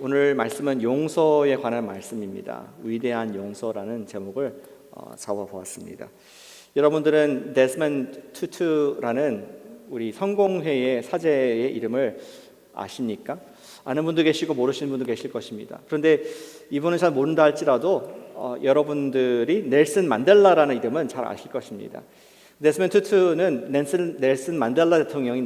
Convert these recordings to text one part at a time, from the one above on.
오늘 말씀은 용서에 관한 말씀입니다. 위대한 용서라는 제목을 잡아보았습니다. 여러분들은 데스먼드 투투라는 우리 성공회의 사제의 이름을 아십니까? 아는 분도 계시고 모르시는 분도 계실 것입니다. 그런데 이분은 잘 모른다 할지라도 여러분들이 넬슨 만델라라는 이름은 잘 아실 것입니다. 데스먼드 투투는 넬슨 만델라 대통령이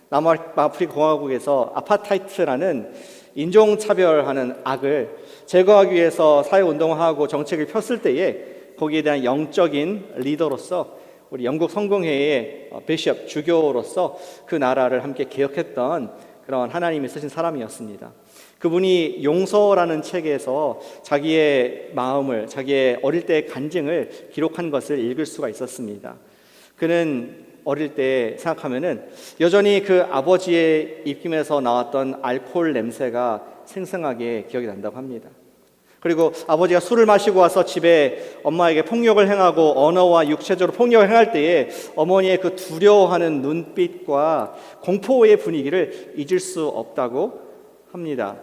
남아프리카 공화국에서 아파타이트라는 인종차별하는 악을 제거하기 위해서 사회운동하고 정책을 폈을 때에 거기에 대한 영적인 리더로서 우리 영국 성공회의 비숍, 주교로서 그 나라를 함께 개혁했던 그런 하나님이 쓰신 사람이었습니다. 그분이 용서라는 책에서 자기의 마음을, 자기의 어릴 때의 간증을 기록한 것을 읽을 수가 있었습니다. 그는 어릴 때 생각하면은 여전히 그 아버지의 입김에서 나왔던 알코올 냄새가 생생하게 기억이 난다고 합니다. 그리고 아버지가 술을 마시고 와서 집에 엄마에게 폭력을 행하고 언어와 육체적으로 폭력을 행할 때에 어머니의 그 두려워하는 눈빛과 공포의 분위기를 잊을 수 없다고 합니다.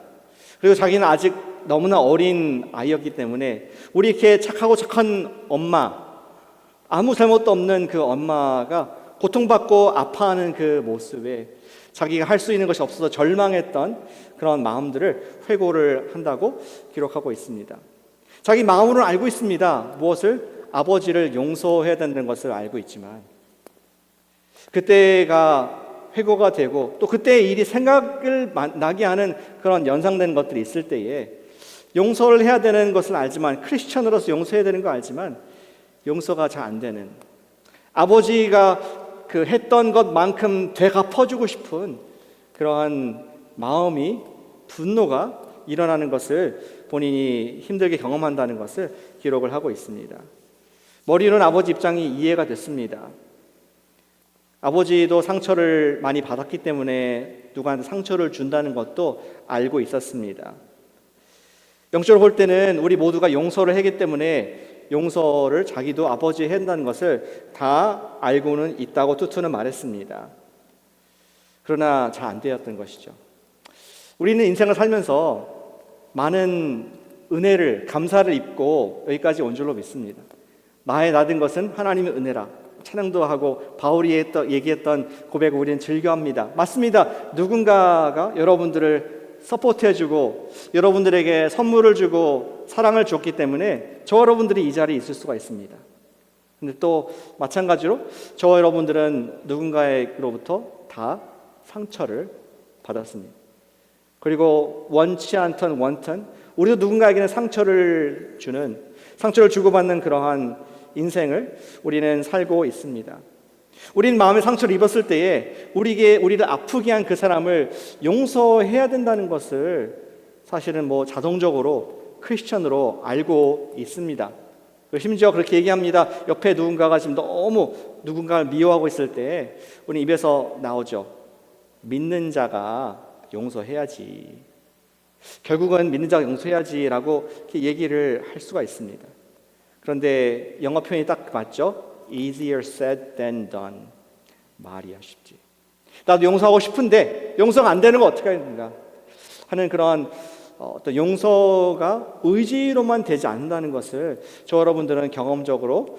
그리고 자기는 아직 너무나 어린 아이였기 때문에 우리 이렇게 착하고 착한 엄마, 아무 잘못도 없는 그 엄마가 고통받고 아파하는 그 모습에 자기가 할 수 있는 것이 없어서 절망했던 그런 마음들을 회고를 한다고 기록하고 있습니다. 자기 마음으로는 알고 있습니다. 무엇을? 아버지를 용서해야 된다는 것을 알고 있지만 그때가 회고가 되고 또 그때의 일이 생각을 나게 하는 그런 연상된 것들이 있을 때에 용서를 해야 되는 것을 알지만, 크리스천으로서 용서해야 되는 거 알지만 용서가 잘 안 되는, 아버지가 그 했던 것만큼 되갚아주고 싶은 그러한 마음이, 분노가 일어나는 것을 본인이 힘들게 경험한다는 것을 기록을 하고 있습니다. 머리로는 아버지 입장이 이해가 됐습니다. 아버지도 상처를 많이 받았기 때문에 누구한테 상처를 준다는 것도 알고 있었습니다. 영적으로 볼 때는 우리 모두가 용서를 하기 때문에 용서를 자기도 아버지 해야 한다는 것을 다 알고는 있다고 투투는 말했습니다. 그러나 잘 안 되었던 것이죠. 우리는 인생을 살면서 많은 은혜를, 감사를 입고 여기까지 온 줄로 믿습니다. 나의 나된 것은 하나님의 은혜라 찬양도 하고 바울이 얘기했던 고백을 우리는 즐겨합니다. 맞습니다. 누군가가 여러분들을 서포트해주고 여러분들에게 선물을 주고 사랑을 줬기 때문에 저 여러분들이 이 자리에 있을 수가 있습니다. 근데 또 마찬가지로 저 여러분들은 누군가로부터 다 상처를 받았습니다. 그리고 원치 않던 원튼 우리도 누군가에게는 상처를 주고받는 그러한 인생을 우리는 살고 있습니다. 우리는 마음의 상처를 입었을 때에 우리를 아프게 한 그 사람을 용서해야 된다는 것을 사실은 자동적으로 크리스천으로 알고 있습니다. 심지어 그렇게 얘기합니다. 옆에 누군가가 지금 너무 누군가를 미워하고 있을 때 우리 입에서 나오죠. 믿는 자가 용서해야지. 결국은 믿는 자가 용서해야지라고 이렇게 얘기를 할 수가 있습니다. 그런데 영어 표현이 딱 맞죠? Easier said than done. 말이야 쉽지. 나도 용서하고 싶은데 용서가 안 되는 거 어떻게 해야 되는가 하는 그런 어떤 용서가 의지로만 되지 않는다는 것을 저 여러분들은 경험적으로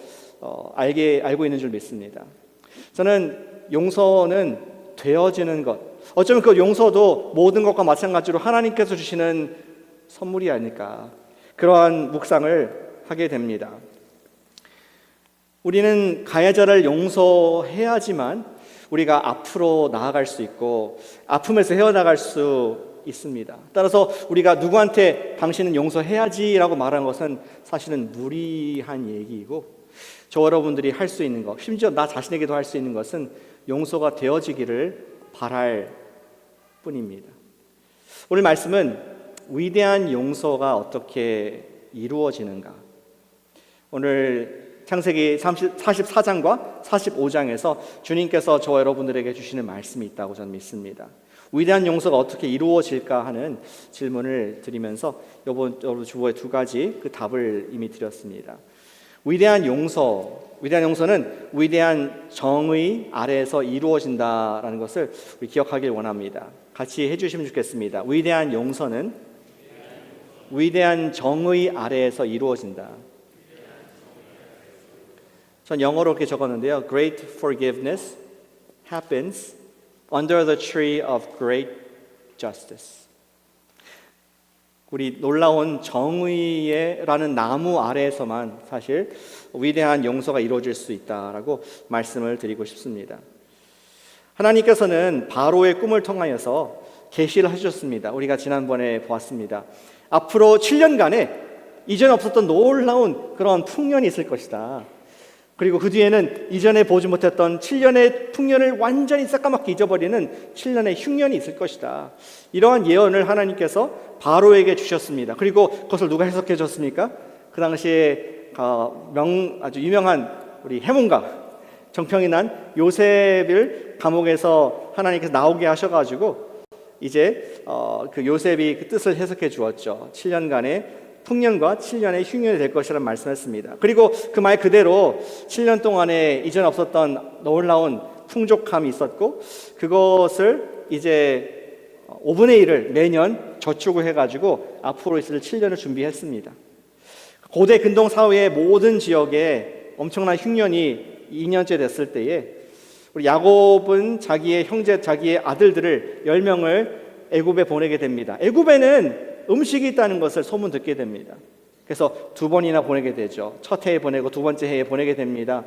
알고 있는 줄 믿습니다. 저는 용서는 되어지는 것, 어쩌면 그 용서도 모든 것과 마찬가지로 하나님께서 주시는 선물이 아닐까, 그러한 묵상을 하게 됩니다. 우리는 가해자를 용서해야지만 우리가 앞으로 나아갈 수 있고 아픔에서 헤어나갈 수 있습니다. 따라서 우리가 누구한테 당신은 용서해야지라고 말하는 것은 사실은 무리한 얘기이고, 저 여러분들이 할 수 있는 것, 심지어 나 자신에게도 할 수 있는 것은 용서가 되어지기를 바랄 뿐입니다. 오늘 말씀은 위대한 용서가 어떻게 이루어지는가, 오늘 창세기 44장과 45장에서 주님께서 저와 여러분들에게 주시는 말씀이 있다고 저는 믿습니다. 위대한 용서가 어떻게 이루어질까 하는 질문을 드리면서 여러분 주보에 두 가지 그 답을 이미 드렸습니다. 위대한 용서는 위대한 정의 아래에서 이루어진다라는 것을 우리 기억하길 원합니다. 같이 해주시면 좋겠습니다. 위대한 용서는 위대한 정의 아래에서 이루어진다. 전 영어로 이렇게 적었는데요. Great forgiveness happens under the tree of great justice. 우리 놀라운 정의라는 나무 아래에서만 사실 위대한 용서가 이루어질 수 있다라고 말씀을 드리고 싶습니다. 하나님께서는 바로의 꿈을 통하여서 계시를 하셨습니다. 우리가 지난번에 보았습니다. 앞으로 7년간에 이전에 없었던 놀라운 그런 풍년이 있을 것이다. 그리고 그 뒤에는 이전에 보지 못했던 7년의 풍년을 완전히 새까맣게 잊어버리는 7년의 흉년이 있을 것이다. 이러한 예언을 하나님께서 바로에게 주셨습니다. 그리고 그것을 누가 해석해 줬습니까? 그 당시에 아주 유명한 우리 해문가, 정평이 난 요셉을 감옥에서 하나님께서 나오게 하셔가지고 이제 그 요셉이 그 뜻을 해석해 주었죠. 7년간의 풍년과 7년의 흉년이 될 것이라는 말씀했습니다. 그리고 그 말 그대로 7년 동안에 이전 없었던 놀라운 풍족함이 있었고 그것을 이제 5분의 1을 매년 저축을 해가지고 앞으로 있을 7년을 준비했습니다. 고대 근동 사회의 모든 지역에 엄청난 흉년이 2년째 됐을 때에 우리 야곱은 자기의 형제, 자기의 아들들을 10명을 애굽에 보내게 됩니다. 애굽에는 음식이 있다는 것을 소문 듣게 됩니다. 그래서 2번이나 보내게 되죠. 첫 해에 보내고 두 번째 해에 보내게 됩니다.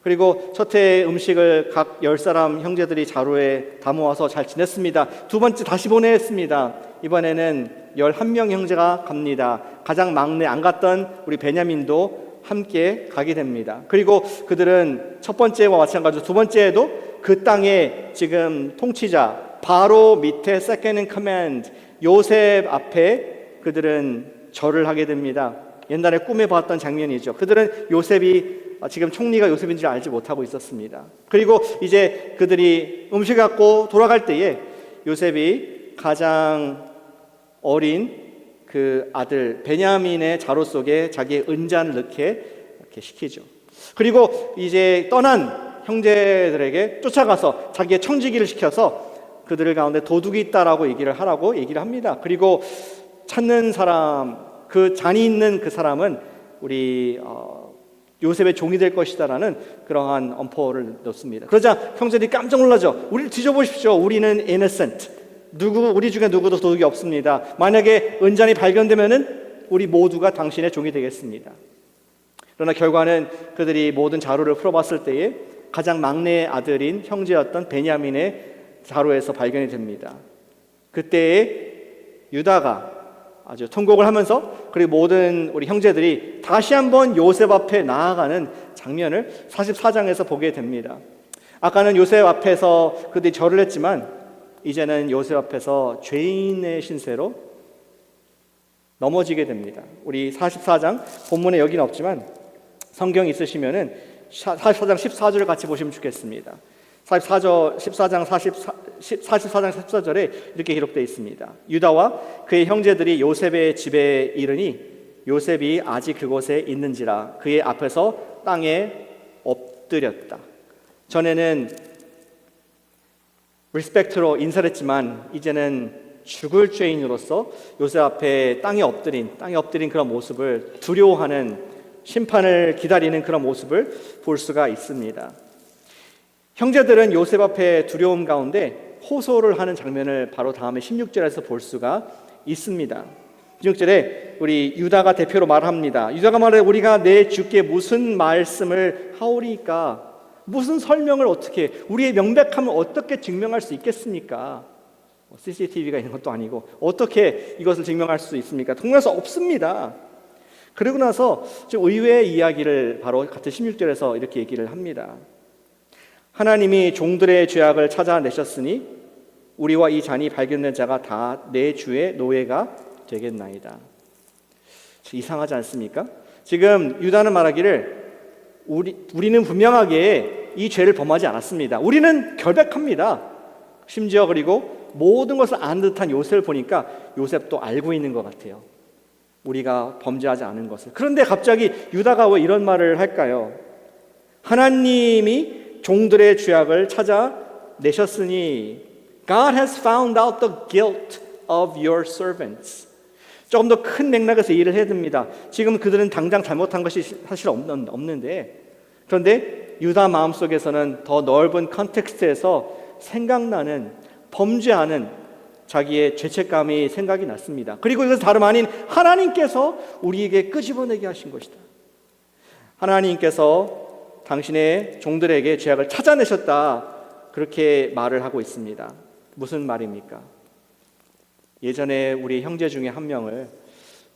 그리고 첫 해의 음식을 각 10사람 형제들이 자루에 담아와서 잘 지냈습니다. 두 번째 다시 보냈습니다. 이번에는 11명 형제가 갑니다. 가장 막내 안 갔던 우리 베냐민도 함께 가게 됩니다. 그리고 그들은 첫 번째와 마찬가지로 두 번째에도 그 땅의 지금 통치자 바로 밑에 second in command 요셉 앞에 그들은 절을 하게 됩니다. 옛날에 꿈에 봤던 장면이죠. 그들은 요셉이 지금 총리가 요셉인지 알지 못하고 있었습니다. 그리고 이제 그들이 음식 갖고 돌아갈 때에 요셉이 가장 어린 그 아들 베냐민의 자루 속에 자기의 은잔을 넣게 이렇게 시키죠. 그리고 이제 떠난 형제들에게 쫓아가서 자기의 청지기를 시켜서 그들 가운데 도둑이 있다라고 얘기를 합니다. 그리고 찾는 사람, 그 잔이 있는 그 사람은 우리 요셉의 종이 될 것이다라는 그러한 엄포를 놓습니다. 그러자 형제들이 깜짝 놀라죠. 우리를 뒤져보십시오. 우리는 innocent. 우리 중에 누구도 도둑이 없습니다. 만약에 은잔이 발견되면은 우리 모두가 당신의 종이 되겠습니다. 그러나 결과는 그들이 모든 자루를 풀어봤을 때에 가장 막내 아들인 형제였던 베냐민의 자루에서 발견이 됩니다. 그때에 유다가 아주 통곡을 하면서 그리고 모든 우리 형제들이 다시 한번 요셉 앞에 나아가는 장면을 44장에서 보게 됩니다. 아까는 요셉 앞에서 그들이 절을 했지만 이제는 요셉 앞에서 죄인의 신세로 넘어지게 됩니다. 우리 44장 본문에 여기는 없지만 성경 있으시면은 44장 14절을 같이 보시면 좋겠습니다. 14장 14절에 이렇게 기록되어 있습니다. 유다와 그의 형제들이 요셉의 집에 이르니 요셉이 아직 그곳에 있는지라 그의 앞에서 땅에 엎드렸다. 전에는 리스펙트로 인사를 했지만 이제는 죽을 죄인으로서 요셉 앞에 땅에 엎드린 그런 모습을 두려워하는 심판을 기다리는 그런 모습을 볼 수가 있습니다. 형제들은 요셉 앞에 두려움 가운데 호소를 하는 장면을 바로 다음에 16절에서 볼 수가 있습니다. 16절에 우리 유다가 대표로 말합니다. 유다가 말해 우리가 내 주께 무슨 말씀을 하오리까? 무슨 설명을 어떻게 우리의 명백함을 어떻게 증명할 수 있겠습니까? CCTV가 있는 것도 아니고 어떻게 이것을 증명할 수 있습니까? 통할 수 없습니다. 그러고 나서 좀 의외의 이야기를 바로 같은 16절에서 이렇게 얘기를 합니다. 하나님이 종들의 죄악을 찾아내셨으니 우리와 이 잔이 발견된 자가 다 내 주의 노예가 되겠나이다. 이상하지 않습니까? 지금 유다는 말하기를 우리는 분명하게 이 죄를 범하지 않았습니다. 우리는 결백합니다. 심지어 그리고 모든 것을 아는 듯한 요셉을 보니까 요셉도 알고 있는 것 같아요. 우리가 범죄하지 않은 것을. 그런데 갑자기 유다가 왜 이런 말을 할까요? 하나님이 종들의 죄악을 찾아내셨으니 God has found out the guilt of your servants. 조금 더 큰 맥락에서 이해를 해야 됩니다. 지금 그들은 당장 잘못한 것이 사실 없는데, 그런데 유다 마음속에서는 더 넓은 컨텍스트에서 생각나는, 범죄하는 자기의 죄책감이 생각이 났습니다. 그리고 이것은 다름 아닌 하나님께서 우리에게 끄집어내게 하신 것이다. 하나님께서 당신의 종들에게 죄악을 찾아내셨다, 그렇게 말을 하고 있습니다. 무슨 말입니까? 예전에 우리 형제 중에 한 명을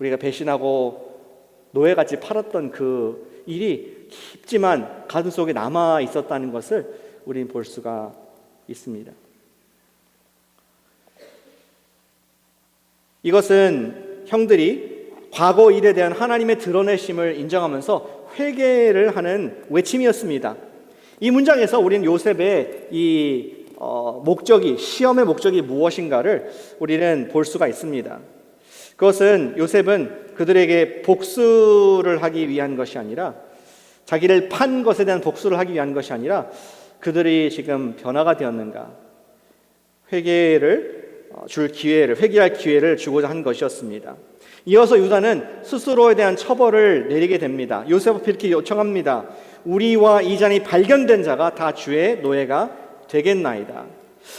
우리가 배신하고 노예같이 팔았던 그 일이 깊지만 가슴속에 남아 있었다는 것을 우리는 볼 수가 있습니다. 이것은 형들이 과거 일에 대한 하나님의 드러내심을 인정하면서 회개를 하는 외침이었습니다. 이 문장에서 우리는 요셉의 이 시험의 목적이 무엇인가를 우리는 볼 수가 있습니다. 그것은 요셉은 그들에게 복수를 하기 위한 것이 아니라, 자기를 판 것에 대한 복수를 하기 위한 것이 아니라, 그들이 지금 변화가 되었는가, 회개할 기회를 주고자 한 것이었습니다. 이어서 유다는 스스로에 대한 처벌을 내리게 됩니다. 요셉 앞에 이렇게 요청합니다. 우리와 이 잔이 발견된 자가 다 주의 노예가 되겠나이다.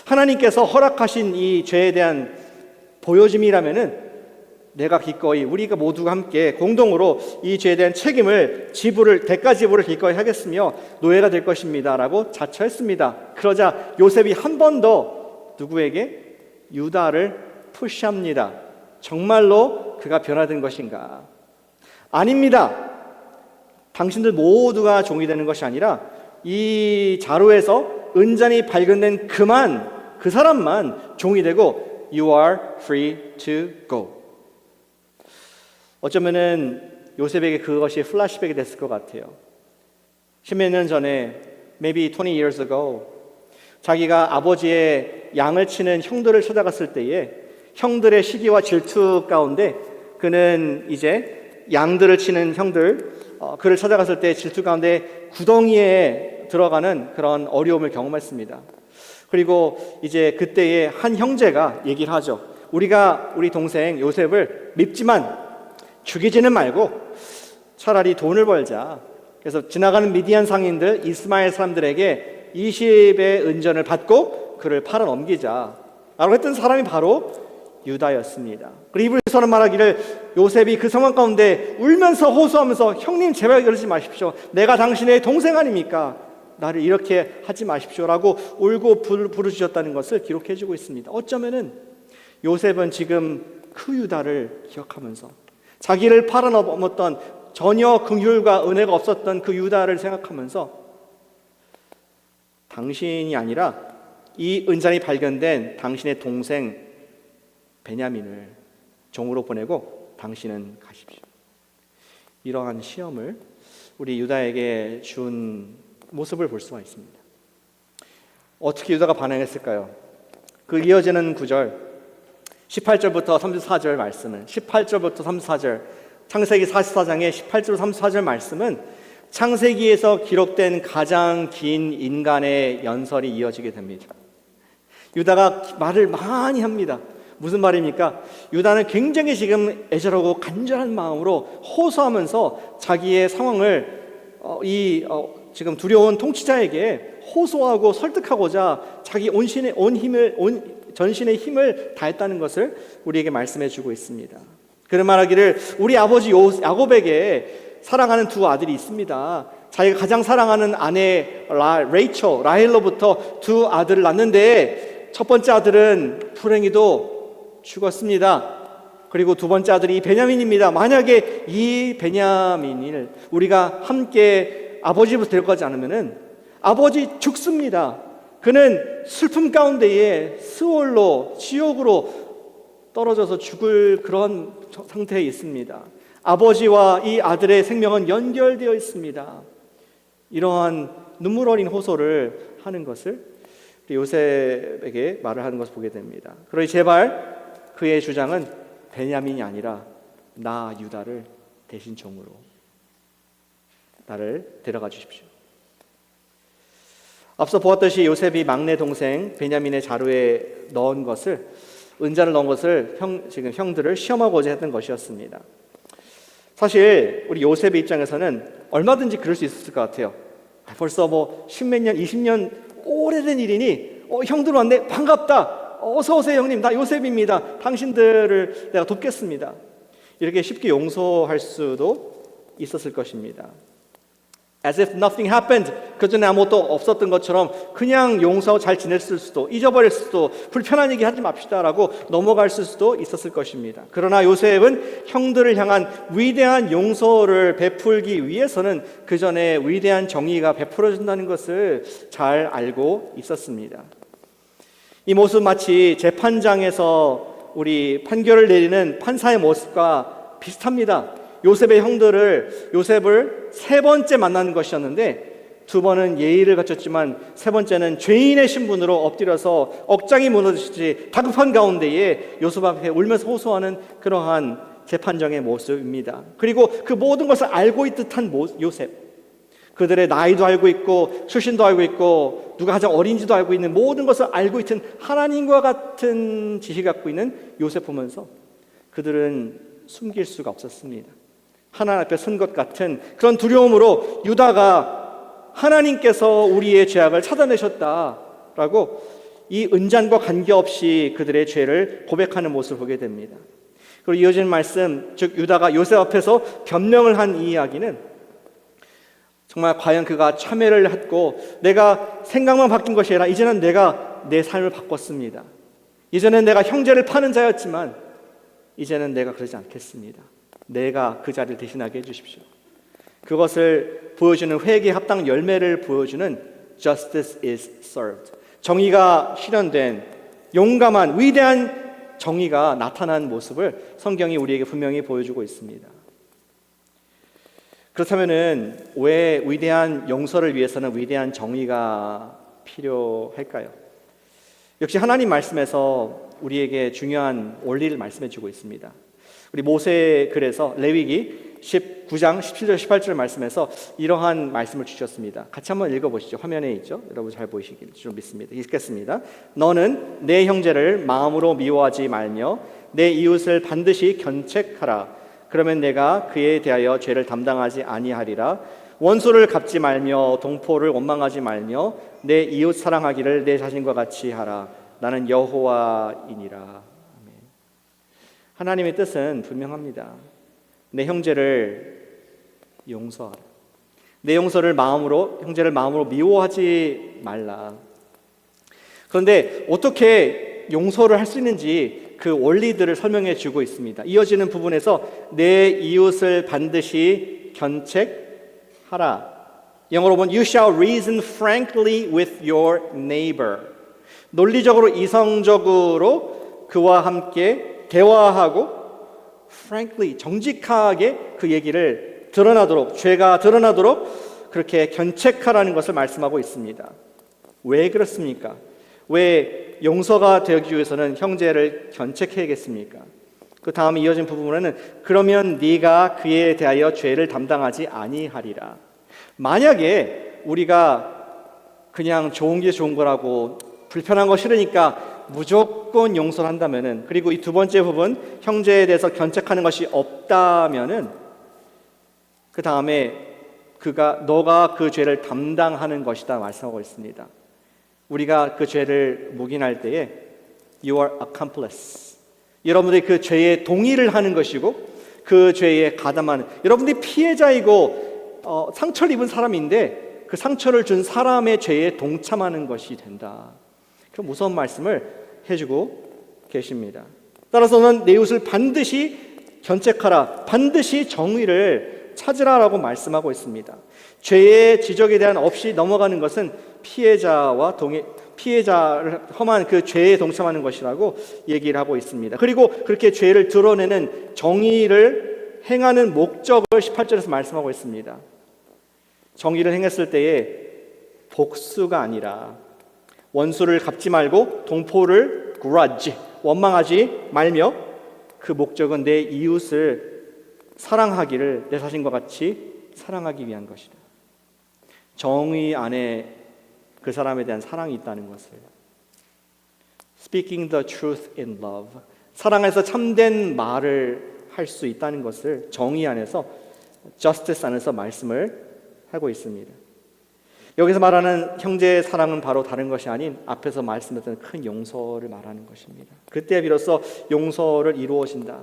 하나님께서 허락하신 이 죄에 대한 보여짐이라면은 내가 기꺼이, 우리가 모두가 함께 공동으로 이 죄에 대한 책임을 대가 지불을 기꺼이 하겠으며 노예가 될 것입니다 라고 자처했습니다. 그러자 요셉이 한 번 더 누구에게? 유다를 푸시합니다. 정말로 그가 변화된 것인가? 아닙니다. 당신들 모두가 종이 되는 것이 아니라 이 자루에서 은잔이 발견된 그 사람만 종이 되고 You are free to go. 어쩌면은 요셉에게 그것이 플래시백이 됐을 것 같아요. 십몇 년 전에, maybe 20 years ago, 자기가 아버지의 양을 치는 형들을 찾아갔을 때에 형들의 시기와 질투 가운데 그는 이제 양들을 치는 그를 찾아갔을 때 질투 가운데 구덩이에 들어가는 그런 어려움을 경험했습니다. 그리고 이제 그때에 한 형제가 얘기를 하죠. 우리가 우리 동생 요셉을 밉지만 죽이지는 말고 차라리 돈을 벌자. 그래서 지나가는 미디안 상인들, 이스마엘 사람들에게 20의 은전을 받고 그를 팔아 넘기자 라고 했던 사람이 바로 유다였습니다. 그리고 이브리서는 말하기를 요셉이 그 상황 가운데 울면서 호소하면서 형님 제발 그러지 마십시오. 내가 당신의 동생 아닙니까? 나를 이렇게 하지 마십시오 라고 울고 부르짖었다는 것을 기록해주고 있습니다. 어쩌면은 요셉은 지금 그 유다를 기억하면서 자기를 팔아넘었던, 전혀 긍휼과 은혜가 없었던 그 유다를 생각하면서 당신이 아니라 이 은잔이 발견된 당신의 동생 베냐민을 종으로 보내고 당신은 가십시오. 이러한 시험을 우리 유다에게 준 모습을 볼 수가 있습니다. 어떻게 유다가 반응했을까요? 그 이어지는 구절 18절부터 34절 말씀은 18절부터 34절 창세기 44장의 18절 34절 말씀은 창세기에서 기록된 가장 긴 인간의 연설이 이어지게 됩니다. 유다가 말을 많이 합니다. 무슨 말입니까? 유다는 굉장히 지금 애절하고 간절한 마음으로 호소하면서 자기의 상황을 지금 두려운 통치자에게 호소하고 설득하고자 자기 전신의 힘을 다했다는 것을 우리에게 말씀해 주고 있습니다. 그런 말하기를 우리 아버지 야곱에게 사랑하는 두 아들이 있습니다. 자기가 가장 사랑하는 아내 라헬로부터 두 아들을 낳는데 첫 번째 아들은 불행히도 죽었습니다. 그리고 두 번째 아들이 베냐민입니다. 만약에 이 베냐민을 우리가 함께 아버지부터 데려가지 않으면은 아버지 죽습니다. 그는 슬픔 가운데에 스올로 지옥으로 떨어져서 죽을 그런 상태에 있습니다. 아버지와 이 아들의 생명은 연결되어 있습니다. 이러한 눈물 어린 호소를 하는 것을 요셉에게 말을 하는 것을 보게 됩니다. 그러니 제발 그의 주장은 베냐민이 아니라 나 유다를 대신 종으로 나를 데려가 주십시오. 앞서 보았듯이 요셉이 막내 동생 베냐민의 자루에 넣은 것을, 은자를 넣은 것을 지금 형들을 시험하고자 했던 것이었습니다. 사실 우리 요셉의 입장에서는 얼마든지 그럴 수 있었을 것 같아요. 벌써 뭐 십몇 년, 20년 오래된 일이니 형들 왔네, 반갑다, 어서 오세요 형님, 나 요셉입니다, 당신들을 내가 돕겠습니다, 이렇게 쉽게 용서할 수도 있었을 것입니다. As if nothing happened, 그 전에 아무것도 없었던 것처럼 그냥 용서하고 잘 지냈을 수도, 잊어버릴 수도, 불편한 얘기 하지 맙시다라고 넘어갈 수도 있었을 것입니다. 그러나 요셉은 형들을 향한 위대한 용서를 베풀기 위해서는 그 전에 위대한 정의가 베풀어진다는 것을 잘 알고 있었습니다. 이 모습 마치 재판장에서 우리 판결을 내리는 판사의 모습과 비슷합니다. 요셉의 형들을, 요셉을 세 번째 만나는 것이었는데 두 번은 예의를 갖췄지만 세 번째는 죄인의 신분으로 엎드려서 억장이 무너지듯이 다급한 가운데에 요셉 앞에 울면서 호소하는 그러한 재판장의 모습입니다. 그리고 그 모든 것을 알고 있듯 한 요셉, 그들의 나이도 알고 있고 출신도 알고 있고 누가 가장 어린지도 알고 있는 모든 것을 알고 있는 하나님과 같은 지식을 갖고 있는 요셉 보면서 그들은 숨길 수가 없었습니다. 하나님 앞에 선 것 같은 그런 두려움으로 유다가 하나님께서 우리의 죄악을 찾아내셨다라고 이 은잔과 관계없이 그들의 죄를 고백하는 모습을 보게 됩니다. 그리고 이어지는 말씀, 즉 유다가 요셉 앞에서 변명을 한 이 이야기는 정말 과연 그가 참회를 했고 내가 생각만 바뀐 것이 아니라 이제는 내가 내 삶을 바꿨습니다, 이제는 내가 형제를 파는 자였지만 이제는 내가 그러지 않겠습니다, 내가 그 자리를 대신하게 해주십시오, 그것을 보여주는 회개의 합당 열매를 보여주는 Justice is served, 정의가 실현된 용감한 위대한 정의가 나타난 모습을 성경이 우리에게 분명히 보여주고 있습니다. 그렇다면 왜 위대한 용서를 위해서는 위대한 정의가 필요할까요? 역시 하나님 말씀에서 우리에게 중요한 원리를 말씀해 주고 있습니다. 우리 모세 글에서 레위기 19장 17절 18절 말씀에서 이러한 말씀을 주셨습니다. 같이 한번 읽어보시죠. 화면에 있죠. 여러분 잘 보이시길 좀 믿습니다. 읽겠습니다. 너는 내 형제를 마음으로 미워하지 말며 내 이웃을 반드시 견책하라. 그러면 내가 그에 대하여 죄를 담당하지 아니하리라. 원수를 갚지 말며 동포를 원망하지 말며 내 이웃 사랑하기를 내 자신과 같이 하라. 나는 여호와이니라. 아멘. 하나님의 뜻은 분명합니다. 내 형제를 용서하라. 내 형제를 마음으로 미워하지 말라. 그런데 어떻게 용서를 할 수 있는지 그 원리들을 설명해 주고 있습니다. 이어지는 부분에서 내 이웃을 반드시 견책하라. 영어로 보면 You shall reason frankly with your neighbor. 논리적으로 이성적으로 그와 함께 대화하고 frankly 정직하게 그 얘기를 드러나도록, 죄가 드러나도록 그렇게 견책하라는 것을 말씀하고 있습니다. 왜 그렇습니까? 왜 용서가 되기 위해서는 형제를 견책해야겠습니까? 그 다음에 이어진 부분에는 그러면 네가 그에 대하여 죄를 담당하지 아니하리라. 만약에 우리가 그냥 좋은 게 좋은 거라고 불편한 거 싫으니까 무조건 용서를 한다면은, 그리고 이 두 번째 부분 형제에 대해서 견책하는 것이 없다면은 그 다음에 너가 그 죄를 담당하는 것이다 말씀하고 있습니다. 우리가 그 죄를 묵인할 때에 You are accomplice. 여러분들이 그 죄에 동의를 하는 것이고 그 죄에 가담하는, 여러분들이 피해자이고 상처를 입은 사람인데 그 상처를 준 사람의 죄에 동참하는 것이 된다. 그 무서운 말씀을 해주고 계십니다. 따라서는 내 이웃을 반드시 견책하라, 반드시 정의를 찾으라라고 말씀하고 있습니다. 죄의 지적에 대한 없이 넘어가는 것은 피해자를 험한 그 죄에 동참하는 것이라고 얘기를 하고 있습니다. 그리고 그렇게 죄를 드러내는 정의를 행하는 목적을 18절에서 말씀하고 있습니다. 정의를 행했을 때에 복수가 아니라 원수를 갚지 말고 동포를 grudge, 원망하지 말며 그 목적은 내 이웃을 사랑하기를 내 자신과 같이 사랑하기 위한 것이다. 정의 안에 그 사람에 대한 사랑이 있다는 것을, Speaking the truth in love, 사랑에서 참된 말을 할 수 있다는 것을 정의 안에서, justice 안에서 말씀을 하고 있습니다. 여기서 말하는 형제의 사랑은 바로 다른 것이 아닌 앞에서 말씀드렸던 큰 용서를 말하는 것입니다. 그때 비로소 용서를 이루어진다.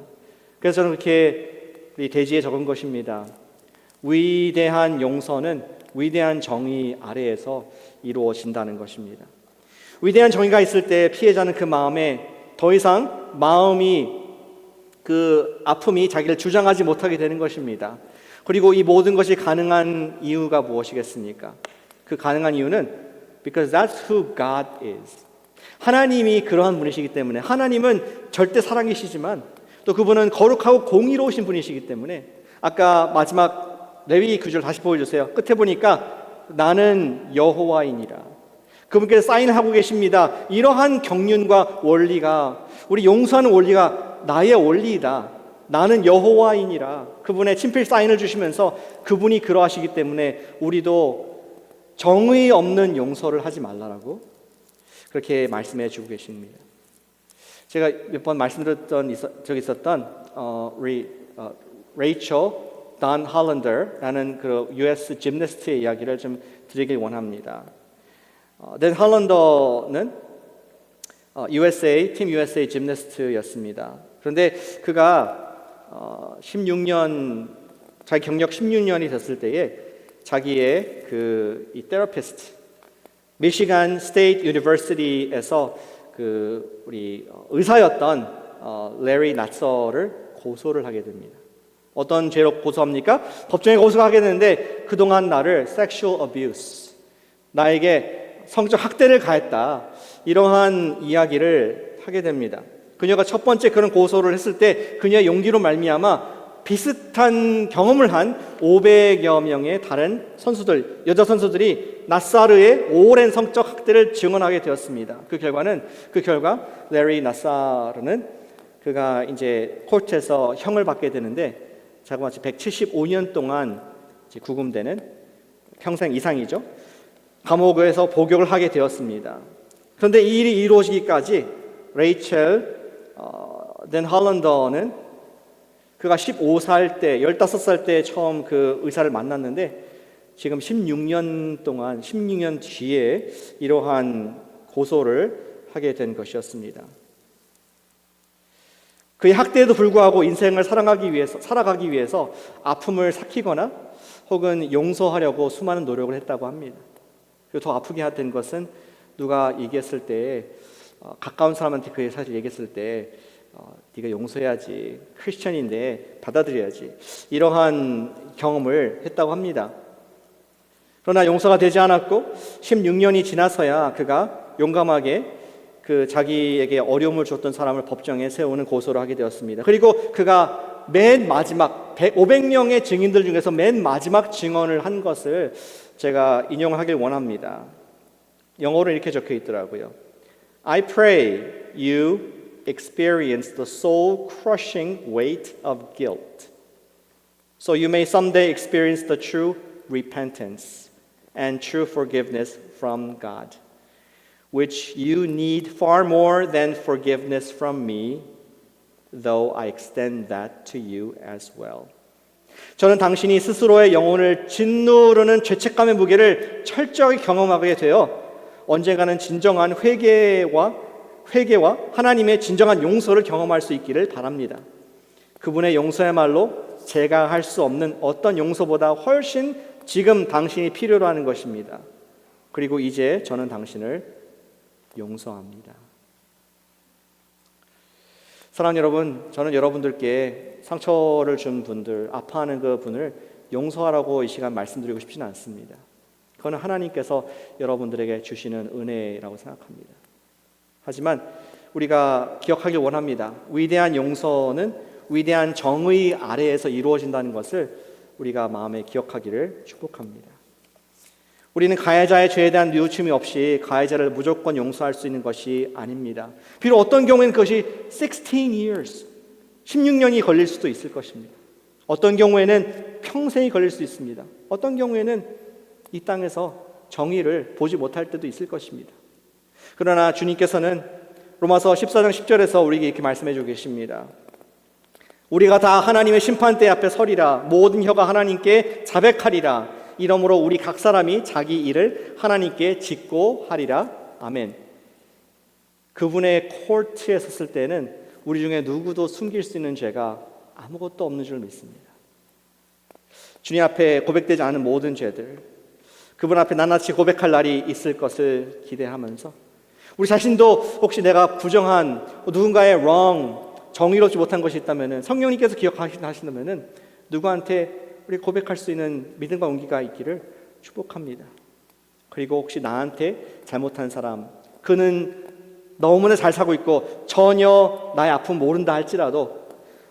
그래서 저는 그렇게 이 대지에 적은 것입니다. 위대한 용서는 위대한 정의 아래에서 이루어진다는 것입니다. 위대한 정의가 있을 때 피해자는 그 마음에 더 이상 그 아픔이 자기를 주장하지 못하게 되는 것입니다. 그리고 이 모든 것이 가능한 이유가 무엇이겠습니까? 그 가능한 이유는 because that's who God is. 하나님이 그러한 분이시기 때문에, 하나님은 절대 사랑이시지만 또 그분은 거룩하고 공의로우신 분이시기 때문에, 아까 마지막 레위기 9절 다시 보여주세요. 끝에 보니까 나는 여호와이니라. 그분께서 사인하고 계십니다. 이러한 경륜과 원리가, 우리 용서하는 원리가 나의 원리이다. 나는 여호와이니라. 그분의 친필 사인을 주시면서 그분이 그러하시기 때문에 우리도 정의 없는 용서를 하지 말라라고 그렇게 말씀해 주고 계십니다. 제가 몇 번 말씀드렸던 적이 있었던 레이첼 던 할런더라는 그 US 짐내스트의 이야기를 좀 드리길 원합니다. 던 할런더는 팀 USA 짐내스트였습니다. 그런데 그가 16년, 자기 경력 16년이 됐을 때에 자기의 이 테라피스트, 미시간 스테이트 유니버시티에서 우리 의사였던 레리 나서를 고소를 하게 됩니다. 어떤 죄로 고소합니까? 법정에 고소를 하게 되는데 그동안 나를 sexual abuse, 나에게 성적 학대를 가했다, 이러한 이야기를 하게 됩니다. 그녀가 첫 번째 그런 고소를 했을 때 그녀의 용기로 말미암아 비슷한 경험을 한 500여 명의 다른 선수들, 여자 선수들이 나사르의 오랜 성적 학대를 증언하게 되었습니다. 그 결과 레리 나사르는 그가 이제 코트에서 형을 받게 되는데 자그마치 175년 동안 구금되는, 평생 이상이죠, 감옥에서 복역을 하게 되었습니다. 그런데 이 일이 이루어지기까지 레이첼 던 할런더는 그가 15살 때, 15살 때 처음 그 의사를 만났는데 지금 16년 뒤에 이러한 고소를 하게 된 것이었습니다. 그의 학대에도 불구하고 인생을 살아가기 위해서 아픔을 삭히거나 혹은 용서하려고 수많은 노력을 했다고 합니다. 그리고 더 아프게 된 것은 누가 얘기했을 때, 가까운 사람한테 그 사실 얘기했을 때 네가 용서해야지, 크리스천인데 받아들여야지, 이러한 경험을 했다고 합니다. 그러나 용서가 되지 않았고 16년이 지나서야 그가 용감하게 자기에게 어려움을 줬던 사람을 법정에 세우는 고소를 하게 되었습니다. 그리고 그가 맨 마지막 500명의 증인들 중에서 맨 마지막 증언을 한 것을 제가 인용하길 원합니다. 영어로 이렇게 적혀 있더라고요. I pray you experience the soul-crushing weight of guilt, so you may someday experience the true repentance and true forgiveness from God, which you need far more than forgiveness from me, though I extend that to you as well. 저는 당신이 스스로의 영혼을 짓누르는 죄책감의 무게를 철저히 경험하게 되어 언젠가는 진정한 회개와 하나님의 진정한 용서를 경험할 수 있기를 바랍니다. 그분의 용서야말로 제가 할 수 없는 어떤 용서보다 훨씬 지금 당신이 필요로 하는 것입니다. 그리고 이제 저는 당신을 용서합니다. 사랑하는 여러분, 저는 여러분들께 상처를 준 분들, 아파하는 그 분을 용서하라고 이 시간 말씀드리고 싶지는 않습니다. 그건 하나님께서 여러분들에게 주시는 은혜라고 생각합니다. 하지만 우리가 기억하길 원합니다. 위대한 용서는 위대한 정의 아래에서 이루어진다는 것을 우리가 마음에 기억하기를 축복합니다. 우리는 가해자의 죄에 대한 뉘우침이 없이 가해자를 무조건 용서할 수 있는 것이 아닙니다. 비록 어떤 경우에는 그것이 16년이 걸릴 수도 있을 것입니다. 어떤 경우에는 평생이 걸릴 수 있습니다. 어떤 경우에는 이 땅에서 정의를 보지 못할 때도 있을 것입니다. 그러나 주님께서는 로마서 14장 10절에서 우리에게 이렇게 말씀해 주고 계십니다. 우리가 다 하나님의 심판대 앞에 서리라. 모든 혀가 하나님께 자백하리라. 이러므로 우리 각 사람이 자기 일을 하나님께 짓고 하리라. 아멘. 그분의 코트에 섰을 때는 우리 중에 누구도 숨길 수 있는 죄가 아무것도 없는 줄 믿습니다. 주님 앞에 고백되지 않은 모든 죄들, 그분 앞에 낱낱이 고백할 날이 있을 것을 기대하면서 우리 자신도 혹시 내가 부정한 누군가의 wrong, 정의롭지 못한 것이 있다면 성령님께서 기억하신다면 누구한테 우리 고백할 수 있는 믿음과 용기가 있기를 축복합니다. 그리고 혹시 나한테 잘못한 사람, 그는 너무나 잘 살고 있고 전혀 나의 아픔 모른다 할지라도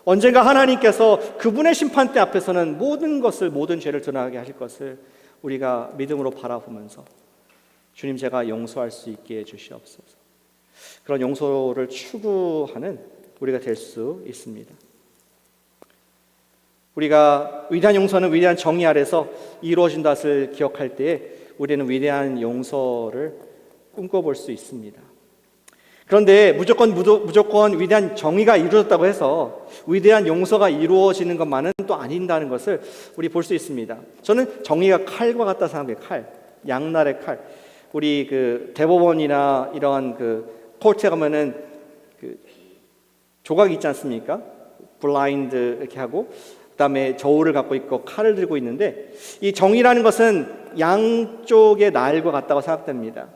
언젠가 하나님께서 그분의 심판대 앞에서는 모든 죄를 드러나게 하실 것을 우리가 믿음으로 바라보면서 주님, 제가 용서할 수 있게 해주시옵소서. 그런 용서를 추구하는 우리가 될 수 있습니다. 우리가 위대한 용서는 위대한 정의 아래서 이루어진다 것을 기억할 때에 우리는 위대한 용서를 꿈꿔볼 수 있습니다. 그런데 무조건 위대한 정의가 이루어졌다고 해서 위대한 용서가 이루어지는 것만은 또 아닌다는 것을 우리 볼 수 있습니다. 저는 정의가 칼과 같다 생각해요. 칼, 양날의 칼. 우리 그 대법원이나 이런 그 코트에 가면은 그 조각이 있지 않습니까? 블라인드 이렇게 하고 그다음에 저울을 갖고 있고 칼을 들고 있는데 이 정의라는 것은 양쪽의 날과 같다고 생각됩니다.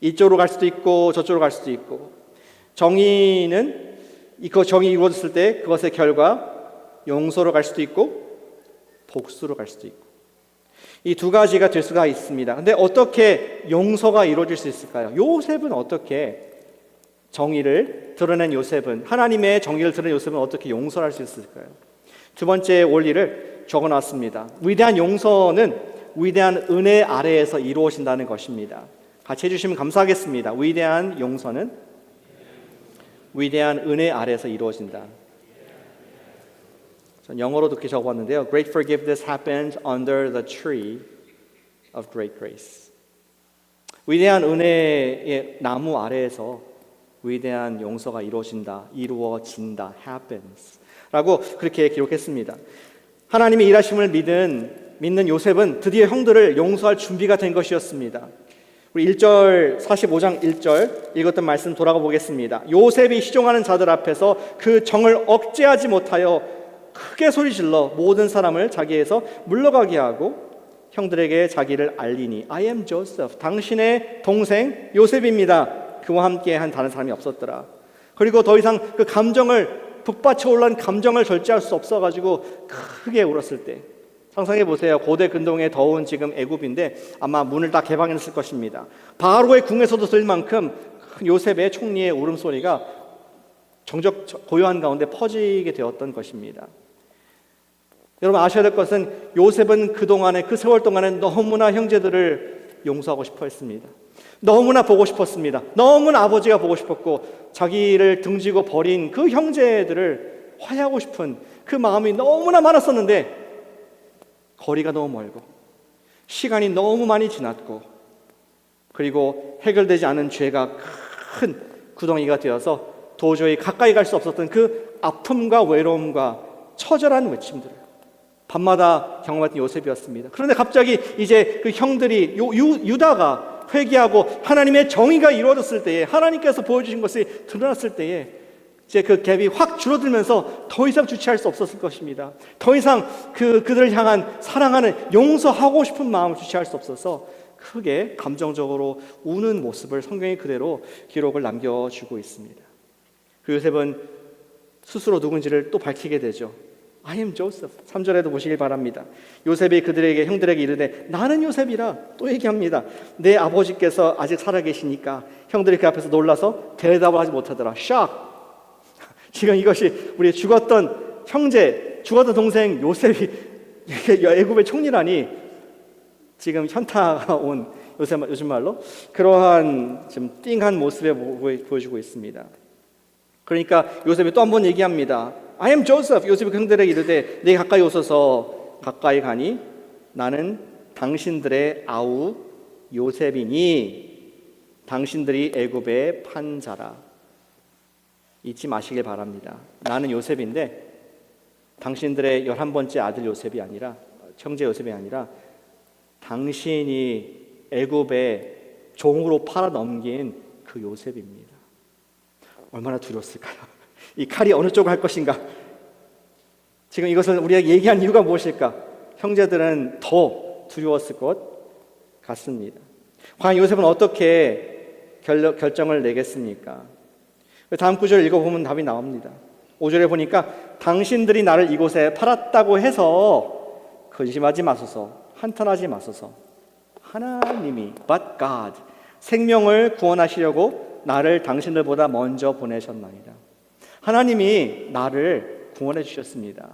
이쪽으로 갈 수도 있고 저쪽으로 갈 수도 있고 정의는 정의 이루어졌을 때 그것의 결과 용서로 갈 수도 있고 복수로 갈 수도 있고 이 두 가지가 될 수가 있습니다. 근데 어떻게 용서가 이루어질 수 있을까요? 요셉은 어떻게 정의를 드러낸 요셉은 하나님의 정의를 드러낸 요셉은 어떻게 용서할 수 있을까요? 두 번째 원리를 적어놨습니다. 위대한 용서는 위대한 은혜 아래에서 이루어진다는 것입니다. 같이 해주시면 감사하겠습니다. 위대한 용서는 위대한 은혜 아래에서 이루어진다. 전 영어로도 그렇게 적어봤는데요. Great forgiveness happens under the tree of great grace. 위대한 은혜의 나무 아래에서 위대한 용서가 이루어진다, happens 라고 그렇게 기록했습니다. 하나님의 일하심을 믿는 요셉은 드디어 형들을 용서할 준비가 된 것이었습니다. 우리 1절 45장 1절 읽었던 말씀 돌아가 보겠습니다. 요셉이 시종하는 자들 앞에서 그 정을 억제하지 못하여 크게 소리질러 모든 사람을 자기에서 물러가게 하고 형들에게 자기를 알리니 I am Joseph, 당신의 동생 요셉입니다. 그와 함께 한 다른 사람이 없었더라. 그리고 더 이상 그 감정을 북받쳐 올라온 감정을 절제할 수 없어가지고 크게 울었을 때 상상해 보세요. 고대 근동의 더운 지금 애굽인데 아마 문을 다 개방했을 것입니다. 바로의 궁에서도 들릴 만큼 요셉의 총리의 울음소리가 정적 고요한 가운데 퍼지게 되었던 것입니다. 여러분 아셔야 될 것은 요셉은 그동안에 그 세월 동안에 너무나 형제들을 용서하고 싶어 했습니다. 너무나 보고 싶었습니다. 너무나 아버지가 보고 싶었고 자기를 등지고 버린 그 형제들을 화해하고 싶은 그 마음이 너무나 많았었는데 거리가 너무 멀고 시간이 너무 많이 지났고 그리고 해결되지 않은 죄가 큰 구덩이가 되어서 도저히 가까이 갈 수 없었던 그 아픔과 외로움과 처절한 외침들을 밤마다 경험했던 요셉이었습니다. 그런데 갑자기 이제 그 형들이 유다가 회개하고 하나님의 정의가 이루어졌을 때에 하나님께서 보여주신 것이 드러났을 때에 이제 그 갭이 확 줄어들면서 더 이상 주체할 수 없었을 것입니다. 더 이상 그들을 향한 사랑하는 용서하고 싶은 마음을 주체할 수 없어서 크게 감정적으로 우는 모습을 성경이 그대로 기록을 남겨주고 있습니다. 그 요셉은 스스로 누군지를 또 밝히게 되죠. I am Joseph. 3절에도 보시길 바랍니다. 요셉이 형들에게 이르되 나는 요셉이라 또 얘기합니다. 내 아버지께서 아직 살아계시니까 형들이 그 앞에서 놀라서 대답을 하지 못하더라. 샥. 지금 이것이 우리 죽었던 형제, 죽었던 동생 요셉이 애굽의 총리라니 지금 현타가 온 요즘 말로 그러한 좀 띵한 모습에 보여주고 있습니다. 그러니까 요셉이 또 한 번 얘기합니다. I am Joseph. 요셉이 형들에게 이르되 내게 가까이 오소서. 가까이 가니 나는 당신들의 아우 요셉이니 당신들이 애굽에 판 자라. 잊지 마시길 바랍니다. 나는 요셉인데 당신들의 11번째 아들 요셉이 아니라, 형제 요셉이 아니라 당신이 애굽에 종으로 팔아 넘긴 그 요셉입니다. 얼마나 두려웠을까요? 이 칼이 어느 쪽을 할 것인가? 지금 이것을 우리가 얘기한 이유가 무엇일까? 형제들은 더 두려웠을 것 같습니다. 과연 요셉은 어떻게 결정을 내겠습니까? 다음 구절 읽어보면 답이 나옵니다. 5절에 보니까 당신들이 나를 이곳에 팔았다고 해서 근심하지 마소서, 한탄하지 마소서. 하나님이 but God 생명을 구원하시려고 나를 당신들보다 먼저 보내셨나이다. 하나님이 나를 구원해 주셨습니다.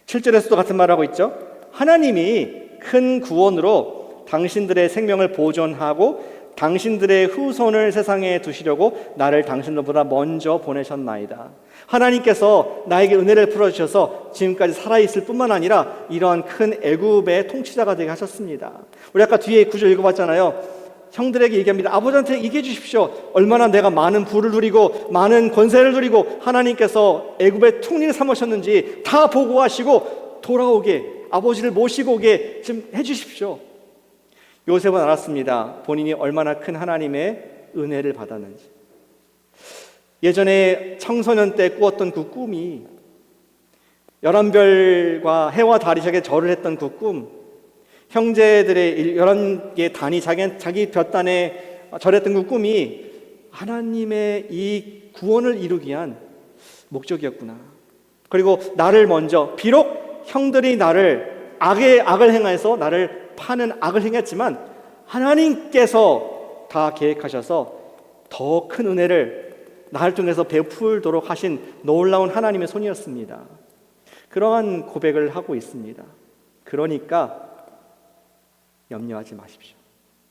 7절에서도 같은 말을 하고 있죠. 하나님이 큰 구원으로 당신들의 생명을 보존하고 당신들의 후손을 세상에 두시려고 나를 당신들보다 먼저 보내셨나이다. 하나님께서 나에게 은혜를 풀어주셔서 지금까지 살아있을 뿐만 아니라 이러한 큰 애굽의 통치자가 되게 하셨습니다. 우리 아까 뒤에 구절 읽어봤잖아요. 형들에게 얘기합니다. 아버지한테 얘기해 주십시오. 얼마나 내가 많은 부를 누리고 많은 권세를 누리고 하나님께서 애굽의 총리를 삼으셨는지 다 보고하시고 돌아오게, 아버지를 모시고 오게 좀 해주십시오. 요셉은 알았습니다. 본인이 얼마나 큰 하나님의 은혜를 받았는지. 예전에 청소년 때 꾸었던 그 꿈이, 11별과 해와 달이 자기에게 절을 했던 그 꿈, 형제들의 11개의 단이 자기 볕단에 절했던 그 꿈이 하나님의 이 구원을 이루기 위한 목적이었구나. 그리고 나를 먼저, 비록 형들이 나를 악을 행해서 나를 파는 악을 행했지만 하나님께서 다 계획하셔서 더 큰 은혜를 나를 통해서 베풀도록 하신 놀라운 하나님의 손이었습니다. 그러한 고백을 하고 있습니다. 그러니까 염려하지 마십시오.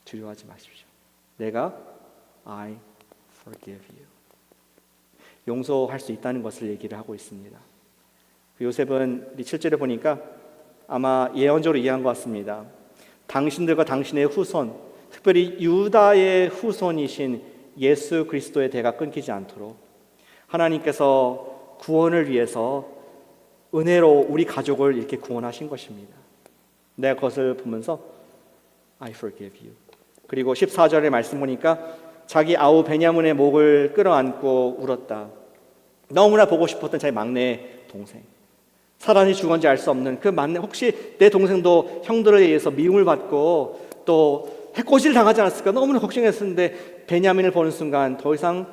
두려워하지 마십시오. 내가 I forgive you. 용서할 수 있다는 것을 얘기를 하고 있습니다. 요셉은 7절에 보니까 아마 예언적으로 이해한 것 같습니다. 당신들과 당신의 후손, 특별히 유다의 후손이신 예수 그리스도의 대가 끊기지 않도록 하나님께서 구원을 위해서 은혜로 우리 가족을 이렇게 구원하신 것입니다. 내가 그것을 보면서 I forgive you. 그리고 14절의 말씀 보니까 자기 아우 베냐민의 목을 끌어안고 울었다. 너무나 보고 싶었던 자기 막내 동생, 살았는지 죽었는지 알 수 없는 그 막내, 혹시 내 동생도 형들에 의해서 미움을 받고 또 해코지를 당하지 않았을까 너무나 걱정했었는데 베냐민을 보는 순간 더 이상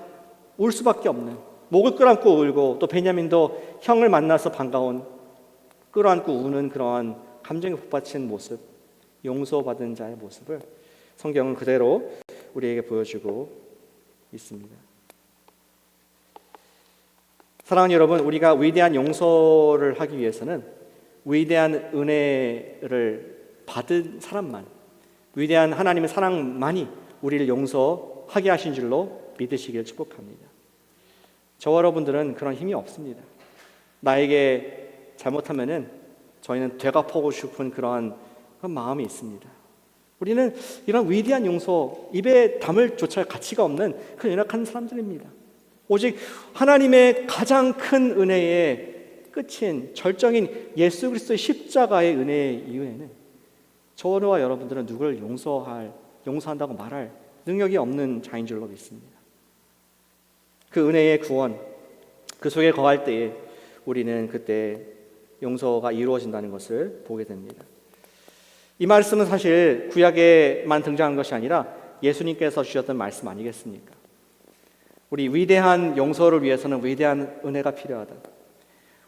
울 수밖에 없는, 목을 끌어안고 울고 또 베냐민도 형을 만나서 반가운, 끌어안고 우는 그러한 감정에 북받친 모습, 용서받은 자의 모습을 성경은 그대로 우리에게 보여주고 있습니다. 사랑하는 여러분, 우리가 위대한 용서를 하기 위해서는 위대한 은혜를 받은 사람만, 위대한 하나님의 사랑만이 우리를 용서하게 하신 줄로 믿으시길 축복합니다. 저와 여러분들은 그런 힘이 없습니다. 나에게 잘못하면은 저희는 되갚아보고 싶은 그러한 마음이 있습니다. 우리는 이런 위대한 용서, 입에 담을 조차 가치가 없는 그런 연약한 사람들입니다. 오직 하나님의 가장 큰 은혜의 끝인 절정인 예수 그리스도의 십자가의 은혜 이후에는 저와 여러분들은 누구를 용서한다고 말할 능력이 없는 자인 줄로 믿습니다. 그 은혜의 구원, 그 속에 거할 때에 우리는 그때 용서가 이루어진다는 것을 보게 됩니다. 이 말씀은 사실 구약에만 등장한 것이 아니라 예수님께서 주셨던 말씀 아니겠습니까? 우리 위대한 용서를 위해서는 위대한 은혜가 필요하다.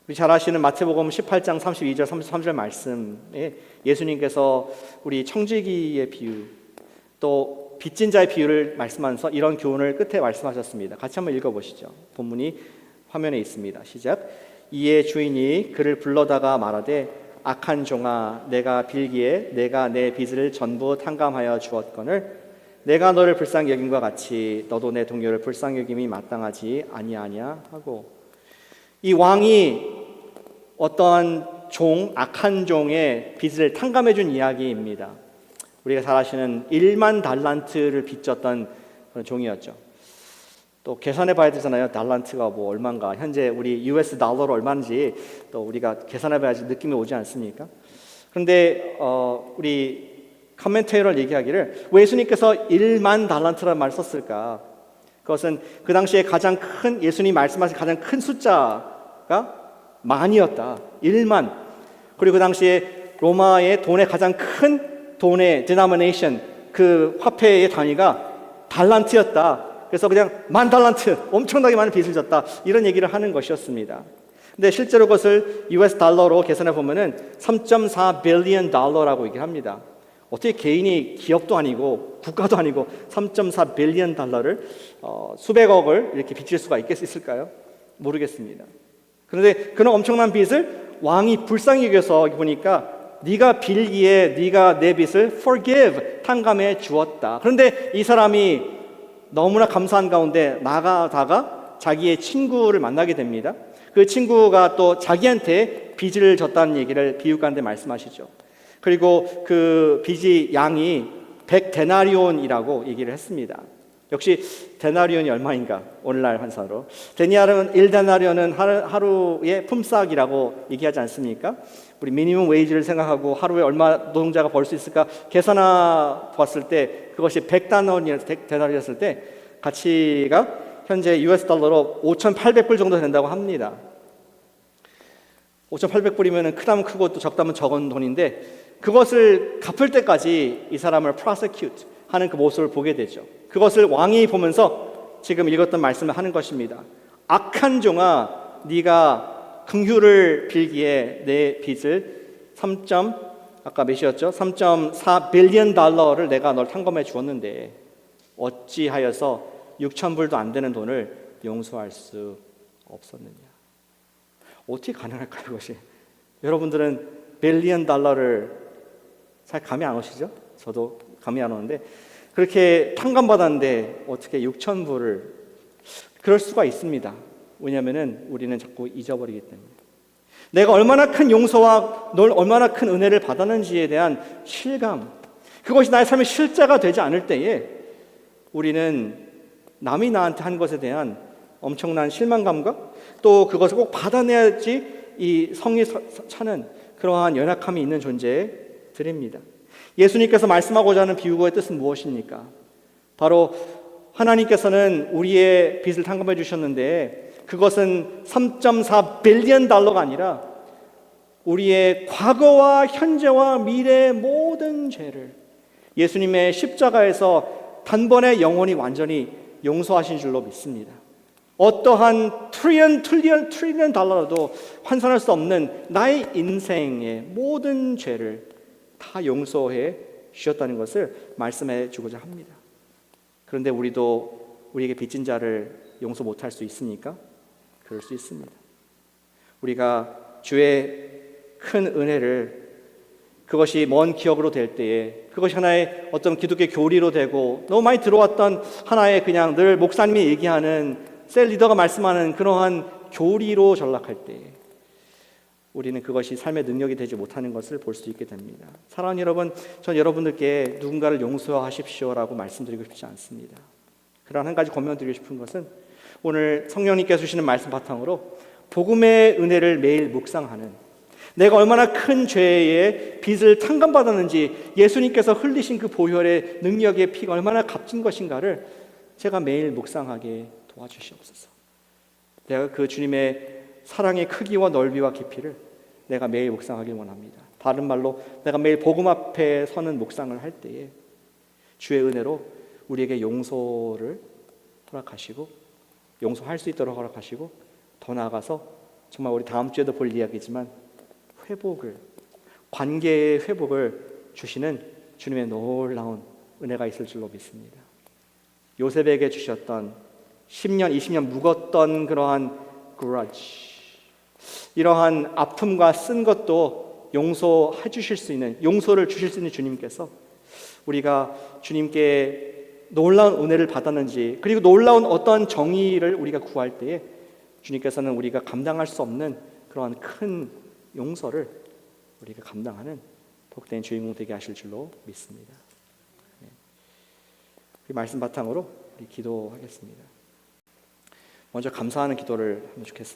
우리 잘 아시는 마태복음 18장 32절 33절 말씀에 예수님께서 우리 청지기의 비유, 또 빚진 자의 비유를 말씀하면서 이런 교훈을 끝에 말씀하셨습니다. 같이 한번 읽어보시죠. 본문이 화면에 있습니다. 시작. 이에 주인이 그를 불러다가 말하되 악한 종아, 내가 빌기에 내가 내 빚을 전부 탕감하여 주었거늘 내가 너를 불쌍히 여김과 같이 너도 내 동료를 불쌍히 여김이 마땅하지 아니하냐 하고, 이 왕이 어떠한 악한 종의 빚을 탕감해 준 이야기입니다. 우리가 잘 아시는 1만 달란트를 빚졌던 그런 종이었죠. 또 계산해 봐야 되잖아요. 달란트가 뭐 얼마인가. 현재 우리 US 달러로 얼마인지 또 우리가 계산해 봐야지 느낌이 오지 않습니까? 그런데 우리 커멘테이터를 얘기하기를 왜 예수님께서 1만 달란트라는 말을 썼을까? 그것은 그 당시에 가장 큰, 예수님이 말씀하신 가장 큰 숫자가 만이었다. 1만. 그리고 그 당시에 로마의 돈의 가장 큰 돈의 denomination, 그 화폐의 단위가 달란트였다. 그래서 그냥 10,000달란트, 엄청나게 많은 빚을 졌다. 이런 얘기를 하는 것이었습니다. 근데 실제로 그것을 US 달러로 계산해 보면은 3.4 빌리언 달러라고 얘기를 합니다. 어떻게 개인이 기업도 아니고 국가도 아니고 3.4 빌리언 달러를 수백억을 이렇게 빚질 수가 있을까요? 모르겠습니다. 그런데 그런 엄청난 빚을 왕이 불쌍히 여겨서 보니까 네가 빌기에 네가 내 빚을 forgive, 탕감해 주었다. 그런데 이 사람이 너무나 감사한 가운데 나가다가 자기의 친구를 만나게 됩니다. 그 친구가 또 자기한테 빚을 졌다는 얘기를 비유 가운데 말씀하시죠. 그리고 그 빚이 양이 100데나리온이라고 얘기를 했습니다. 역시 데나리온이 얼마인가? 오늘날 환산으로 1데나리온은 하루의 품삯이라고 얘기하지 않습니까? 우리 미니멈 웨이지를 생각하고 하루에 얼마 노동자가 벌 수 있을까 계산해 봤을 때 그것이 100데나리온이었을 때 가치가 현재 US 달러로 5,800불 정도 된다고 합니다. 5,800불이면 크다면 크고 또 적다면 적은 돈인데 그것을 갚을 때까지 이 사람을 prosecute 하는 그 모습을 보게 되죠. 그것을 왕이 보면서 지금 읽었던 말씀을 하는 것입니다. 악한 종아, 네가 긍휼을 빌기에 내 빚을 아까 몇이었죠? 3.4 빌리언 달러를 내가 널 탕감해 주었는데 어찌하여서 6,000불도 안 되는 돈을 용서할 수 없었느냐? 어떻게 가능할까요, 그것이? 여러분들은 빌리언 달러를 잘 감이 안 오시죠? 저도 감이 안 오는데 그렇게 탕감받았는데 어떻게 6,000불을 그럴 수가 있습니다. 왜냐하면 우리는 자꾸 잊어버리기 때문에 내가 얼마나 큰 용서와 널 얼마나 큰 은혜를 받았는지에 대한 실감, 그것이 나의 삶의 실제가 되지 않을 때에 우리는 남이 나한테 한 것에 대한 엄청난 실망감과 또 그것을 꼭 받아내야지 이 성이 차는 그러한 연약함이 있는 존재들입니다. 예수님께서 말씀하고자 하는 비유의 뜻은 무엇입니까? 바로 하나님께서는 우리의 빚을 탕감해 주셨는데 그것은 3.4 빌리언 달러가 아니라 우리의 과거와 현재와 미래의 모든 죄를 예수님의 십자가에서 단번에 영원히 완전히 용서하신 줄로 믿습니다. 어떠한 트리리언 달러라도 환산할 수 없는 나의 인생의 모든 죄를 다 용서해 주셨다는 것을 말씀해 주고자 합니다. 그런데 우리에게 빚진 자를 용서 못할 수 있습니까? 그럴 수 있습니다. 우리가 주의 큰 은혜를 그것이 먼 기억으로 될 때에 그것이 하나의 어떤 기독교 교리로 되고 너무 많이 들어왔던 하나의 그냥 늘 목사님이 얘기하는 셀 리더가 말씀하는 그러한 교리로 전락할 때에 우리는 그것이 삶의 능력이 되지 못하는 것을 볼 수 있게 됩니다. 사랑하는 여러분, 전 여러분들께 누군가를 용서하십시오라고 말씀드리고 싶지 않습니다. 그러나 한 가지 권면드리고 싶은 것은 오늘 성령님께서 주시는 말씀 바탕으로 복음의 은혜를 매일 묵상하는, 내가 얼마나 큰 죄의 빚을 탕감받았는지 예수님께서 흘리신 그 보혈의 능력의 피가 얼마나 값진 것인가를 제가 매일 묵상하게 도와주시옵소서. 내가 그 주님의 사랑의 크기와 넓이와 깊이를 내가 매일 묵상하길 원합니다. 다른 말로 내가 매일 복음 앞에 서는 묵상을 할 때에 주의 은혜로 우리에게 용서를 허락하시고 용서할 수 있도록 허락하시고 더 나아가서 정말 우리 다음 주에도 볼 이야기지만 관계의 회복을 주시는 주님의 놀라운 은혜가 있을 줄로 믿습니다. 요셉에게 주셨던 10년, 20년 묵었던 그러한 grudge, 이러한 아픔과 쓴 것도 용서해 주실 수 있는, 용서를 주실 수 있는 주님께서 우리가 주님께 놀라운 은혜를 받았는지, 그리고 놀라운 어떤 정의를 우리가 구할 때에 주님께서는 우리가 감당할 수 없는 그러한 큰 용서를 우리가 감당하는 복된 주인공 되게 하실 줄로 믿습니다. 이 말씀 바탕으로 우리 기도하겠습니다. 먼저 감사하는 기도를 하면 좋겠습니다.